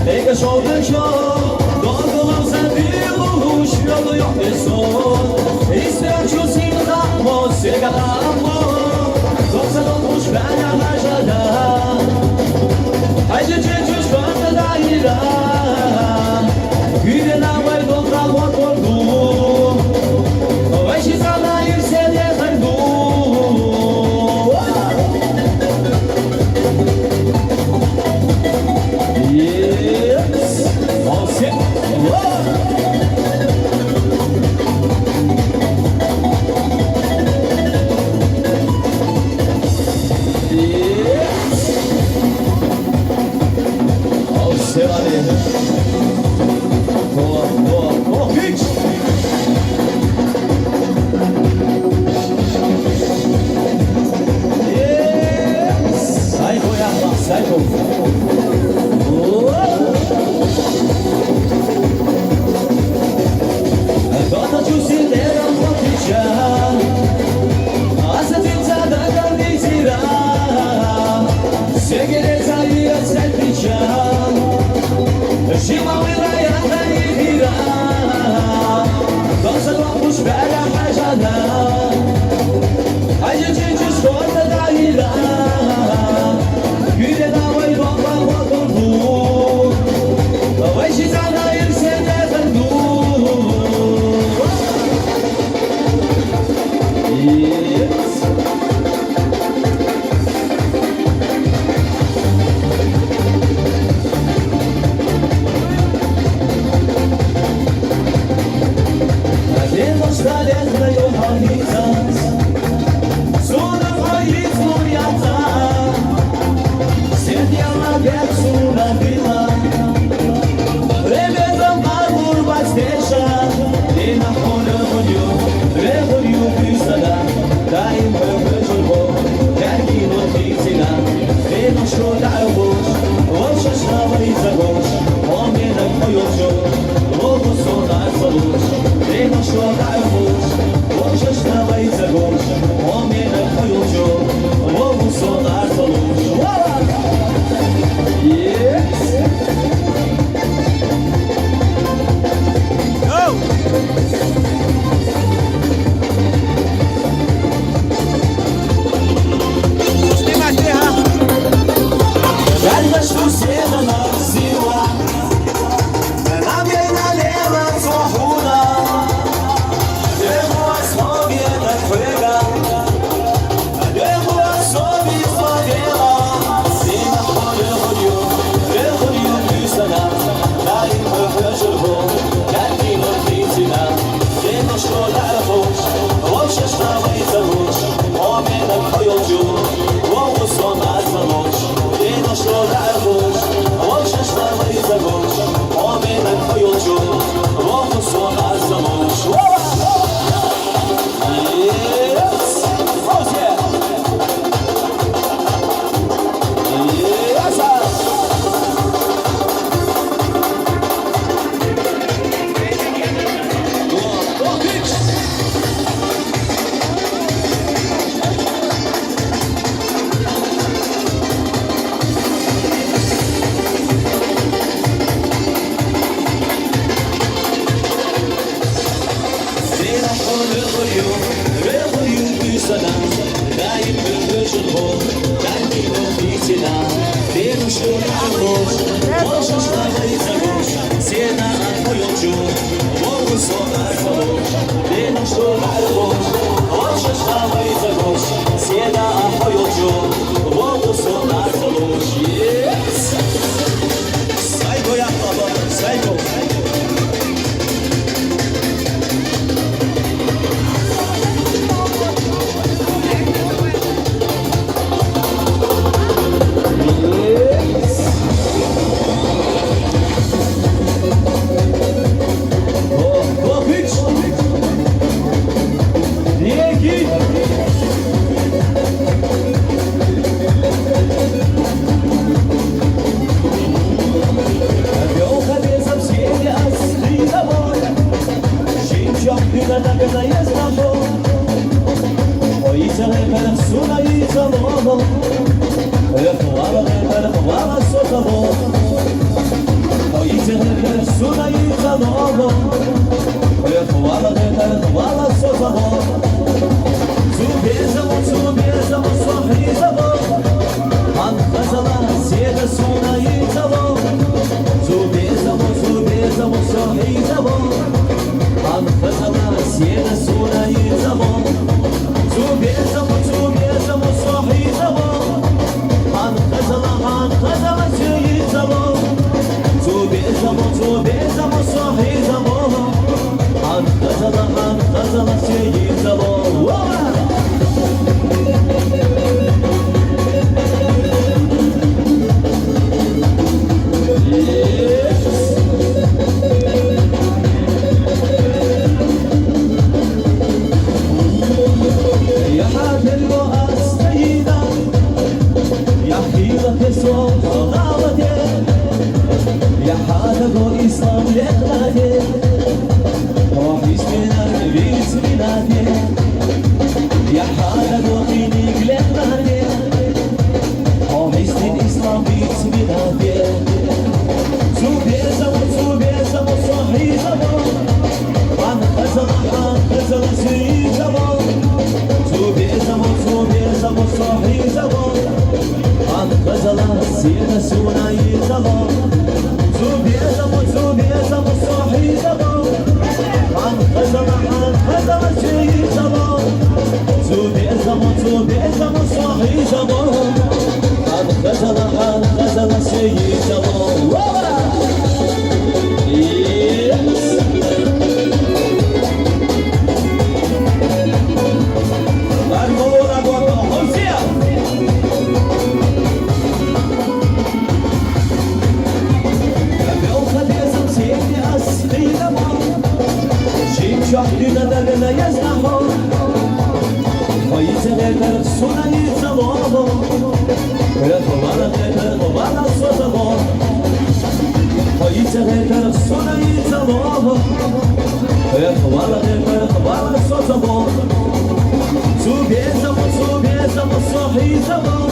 Pega show de show, todo lança de luxo, eu dou uma pessoa. Espero que o sino da moça chega lá, amor. Gosta do luxo, velha na jada. Ai, gente, os fãs da ira. Vive na mãe do trago acordo. Vai chegar na ilha, se ele é randu. залом, рахувала тебе, рахувала сотово, поїться тебе, суда і залом, рахувала тебе, рахувала сотово, зубезамо, сохризаво, анхазала, сіда, суна і залом, зубезамо, сохризаво, анхазала, сіда, суна і залом, зубезамо, сохризаво, анхазала, сіда, залом, зубезамо, сохризаво, анхазала, сіда, залом. İslam lehmadi Rahis minar viz minadi Ya hala dokinik lehmadi Rahis din İslam viz minadi Zubezamo sahizamo An kazala sihizamo Zubezamo sahizamo An kazala sihna sunayizamo Zubezamo sahizamo An kazala sihizamo Zubezamo sahizamo An kazala sihizamo Şahdına derine yazmaho Koyite derler sunayı zaloho Retovana derler tovana sozavo Koyite derler sunayı zaloho Retovana derler tovana sozavo Zubezamo, sahizamo